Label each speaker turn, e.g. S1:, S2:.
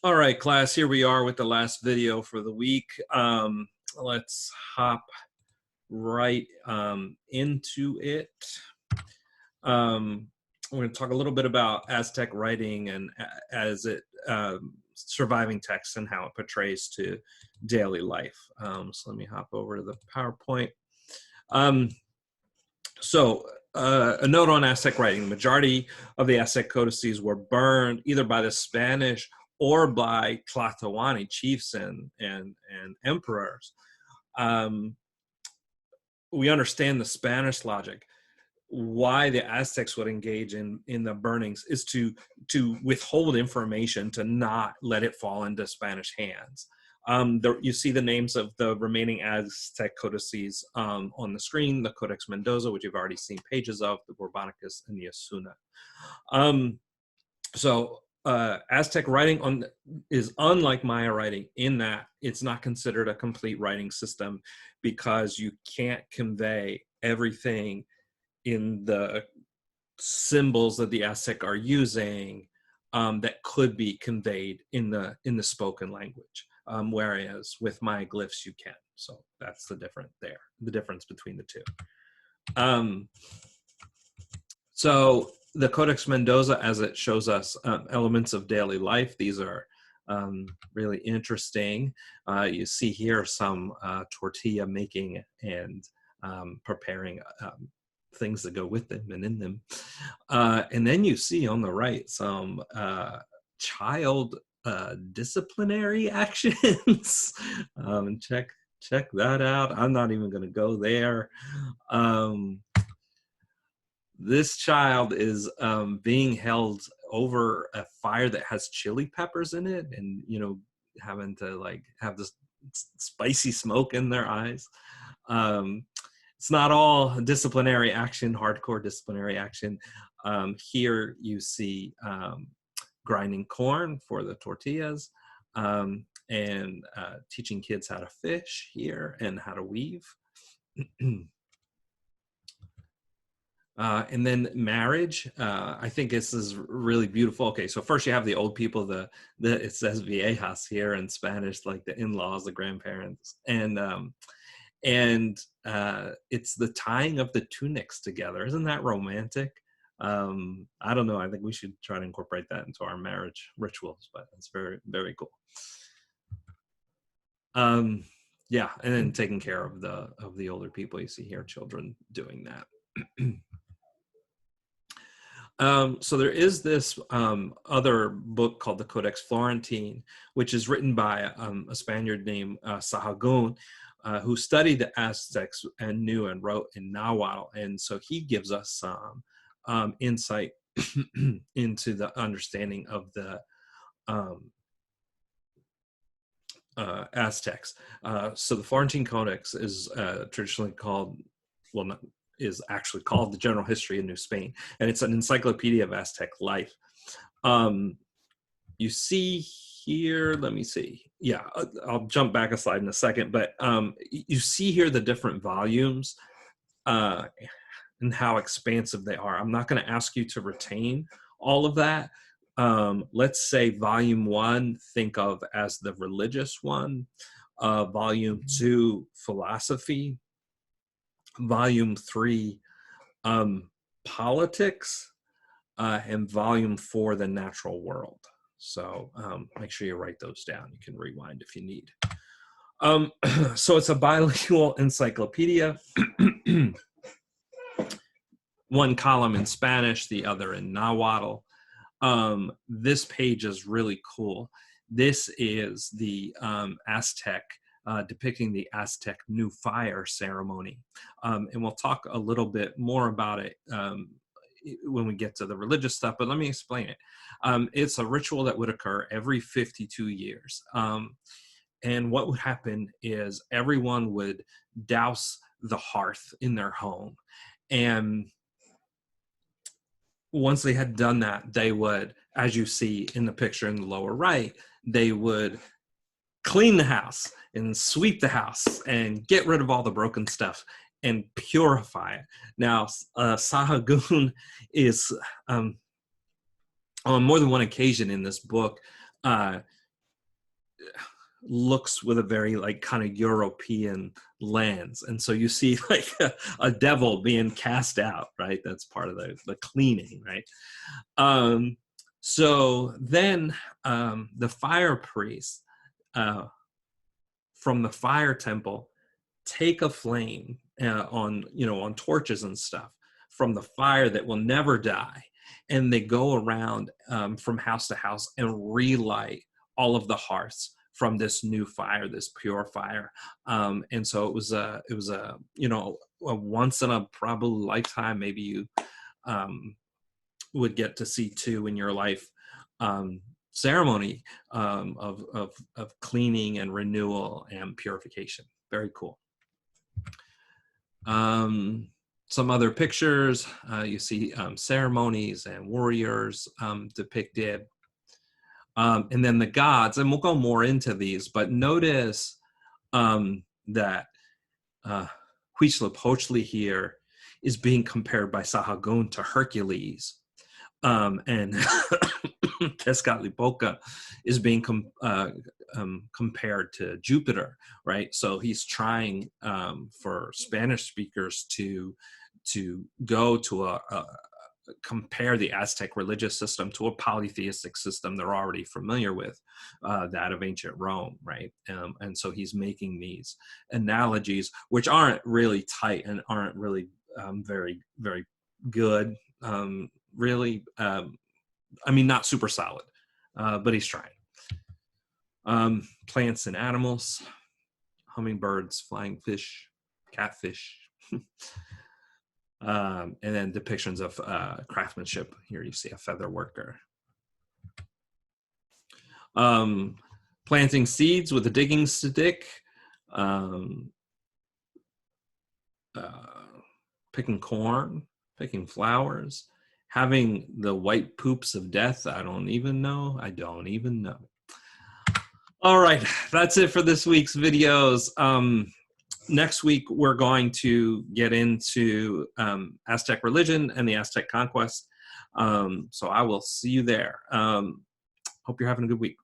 S1: All right, class, here we are with the last video for the week. Let's hop right into it. We're going to talk a little bit about Aztec writing and as it surviving text and how it portrays to daily life. So let me hop over to the PowerPoint. A note on Aztec writing. The majority of the Aztec codices were burned either by the Spanish or by Tlatoani chiefs and emperors. We understand the Spanish logic. Why the Aztecs would engage in the burnings is to withhold information, to not let it fall into Spanish hands. You see the names of the remaining Aztec codices on the screen: the Codex Mendoza, which you've already seen pages of, the Borbonicus, and the Asuna. Aztec writing is unlike Maya writing in that it's not considered a complete writing system, because you can't convey everything in the symbols that the Aztec are using that could be conveyed in the spoken language, whereas with Maya glyphs you can. So that's the difference between the two. So the Codex Mendoza, as it shows us elements of daily life, these are really interesting. You see here some tortilla making and preparing things that go with them and in them. And then you see on the right some child disciplinary actions. Check that out. I'm not even going to go there. This child is being held over a fire that has chili peppers in it, and having to like have this spicy smoke in their eyes. It's not all disciplinary action, hardcore disciplinary action. Here you see grinding corn for the tortillas, and teaching kids how to fish here and how to weave. And then marriage. I think this is really beautiful. Okay, so first you have the old people, it says viejas here in Spanish, like the in-laws, the grandparents, and it's the tying of the tunics together. Isn't that romantic? I don't know. I think we should try to incorporate that into our marriage rituals, but it's very, very cool. Yeah, and then taking care of the older people. You see here children doing that. So there is this other book called the Codex Florentine, which is written by a Spaniard named Sahagún, who studied the Aztecs and knew and wrote in Nahuatl. And so he gives us some insight into the understanding of the Aztecs. So the Florentine Codex is traditionally called, is actually called the General History of New Spain, and it's an encyclopedia of Aztec life. You see here, let me see. Yeah, I'll jump back a slide in a second, but you see here the different volumes and how expansive they are. I'm not going to ask you to retain all of that. Let's say volume 1, think of as the religious one, volume 2, philosophy, volume 3, politics, and volume 4, the natural world. So make sure you write those down. You can rewind if you need. So it's a bilingual encyclopedia. One column in Spanish, the other in Nahuatl. This page is really cool. This is the Aztec, depicting the Aztec New Fire ceremony. And we'll talk a little bit more about it when we get to the religious stuff, but let me explain it. It's a ritual that would occur every 52 years. And what would happen is everyone would douse the hearth in their home. And once they had done that, they would, as you see in the picture in the lower right, they would clean the house and sweep the house and get rid of all the broken stuff and purify it. Now, Sahagún is, on more than one occasion in this book, looks with a very like kind of European lens, and so you see like a devil being cast out, right? That's part of the cleaning, right? So then the fire priests from the fire temple take a flame on torches and stuff from the fire that will never die, and they go around from house to house and relight all of the hearths from this new fire, this pure fire. And so it was a a once in a probably lifetime, maybe you would get to see too in your life, ceremony of cleaning and renewal and purification. Very cool. Some other pictures, you see ceremonies and warriors depicted. And then the gods, and we'll go more into these, but notice that Huitzilopochtli here is being compared by Sahagun to Hercules. And Tezcatlipoca is being compared to Jupiter, right? So he's trying for Spanish speakers to go to compare the Aztec religious system to a polytheistic system they're already familiar with, that of ancient Rome, right? And so he's making these analogies, which aren't really tight and aren't really very, very good. Really, I mean, not super solid, but he's trying. Plants and animals, hummingbirds, flying fish, catfish. And then depictions of craftsmanship. Here you see a feather worker. Planting seeds with a digging stick. Picking corn, picking flowers, having the white poops of death. I don't even know. All right, that's it for this week's videos. Next week, we're going to get into Aztec religion and the Aztec conquest. So I will see you there. Hope you're having a good week.